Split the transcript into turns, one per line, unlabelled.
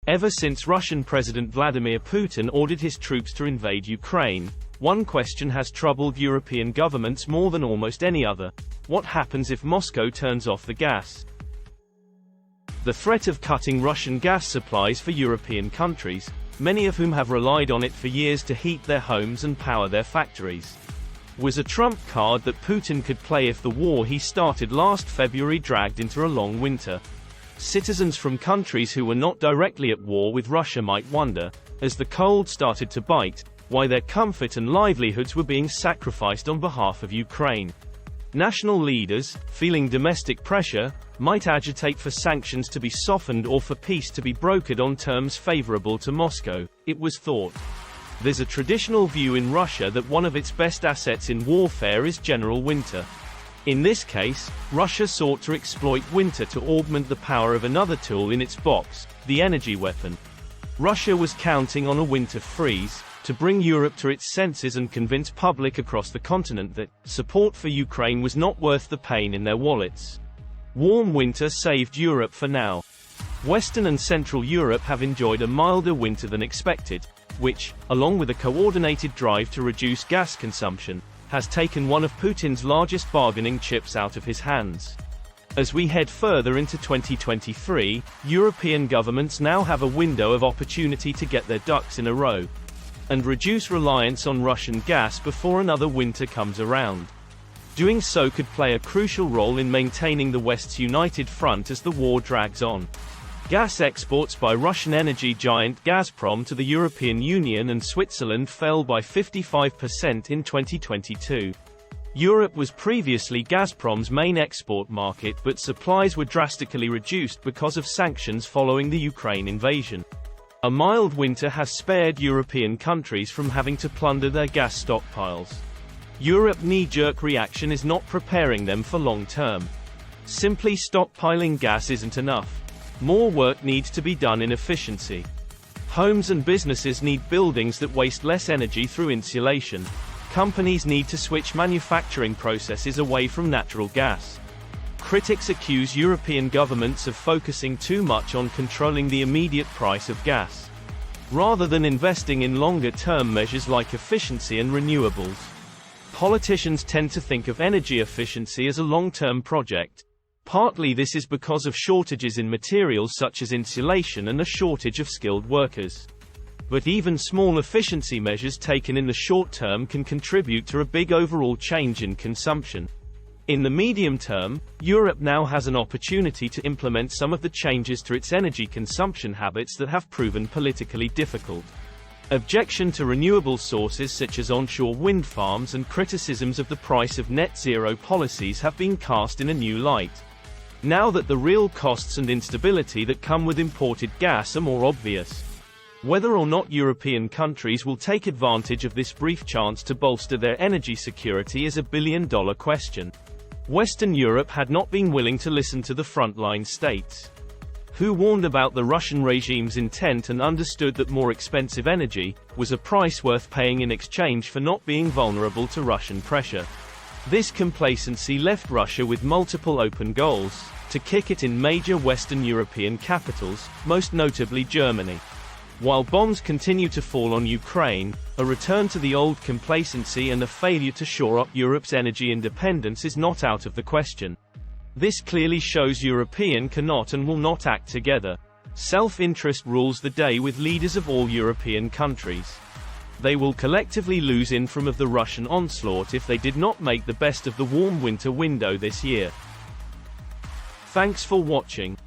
Ever since Russian President Vladimir Putin ordered his troops to invade Ukraine, one question has troubled European governments more than almost any other: what happens if Moscow turns off the gas? The threat of cutting Russian gas supplies for European countries, many of whom have relied on it for years to heat their homes and power their factories, was a trump card that Putin could play if the war he started last February dragged into a long winter. Citizens from countries who were not directly at war with Russia might wonder, as the cold started to bite, why their comfort and livelihoods were being sacrificed on behalf of Ukraine. National leaders, feeling domestic pressure, might agitate for sanctions to be softened or for peace to be brokered on terms favorable to Moscow, it was thought. There's a traditional view in Russia that one of its best assets in warfare is general winter. In this case, Russia sought to exploit winter to augment the power of another tool in its box, the energy weapon. Russia was counting on a winter freeze to bring Europe to its senses and convince public across the continent that support for Ukraine was not worth the pain in their wallets. Warm winter saved Europe for now. Western and Central Europe have enjoyed a milder winter than expected, which, along with a coordinated drive to reduce gas consumption, has taken one of Putin's largest bargaining chips out of his hands. As we head further into 2023, European governments now have a window of opportunity to get their ducks in a row and reduce reliance on Russian gas before another winter comes around. Doing so could play a crucial role in maintaining the West's united front as the war drags on. Gas exports by Russian energy giant Gazprom to the European Union and Switzerland fell by 55% in 2022. Europe was previously Gazprom's main export market, but supplies were drastically reduced because of sanctions following the Ukraine invasion. A mild winter has spared European countries from having to plunder their gas stockpiles. Europe's knee-jerk reaction is not preparing them for long-term. Simply stockpiling gas isn't enough. More work needs to be done in efficiency. Homes and businesses need buildings that waste less energy through insulation. Companies need to switch manufacturing processes away from natural gas. Critics accuse European governments of focusing too much on controlling the immediate price of gas, rather than investing in longer-term measures like efficiency and renewables. Politicians tend to think of energy efficiency as a long-term project. Partly this is because of shortages in materials such as insulation and a shortage of skilled workers. But even small efficiency measures taken in the short term can contribute to a big overall change in consumption. In the medium term, Europe now has an opportunity to implement some of the changes to its energy consumption habits that have proven politically difficult. Objection to renewable sources such as onshore wind farms and criticisms of the price of net zero policies have been cast in a new light, now that the real costs and instability that come with imported gas are more obvious. Whether or not European countries will take advantage of this brief chance to bolster their energy security is a billion-dollar question. Western Europe had not been willing to listen to the frontline states, who warned about the Russian regime's intent and understood that more expensive energy was a price worth paying in exchange for not being vulnerable to Russian pressure. This complacency left Russia with multiple open goals to kick it in major Western European capitals, most notably Germany. While bombs continue to fall on Ukraine, a return to the old complacency and a failure to shore up Europe's energy independence is not out of the question. This clearly shows Europeans cannot and will not act together. Self-interest rules the day with leaders of all European countries. They will collectively lose infamy of the Russian onslaught if they did not make the best of the warm winter window this year. Thanks for watching.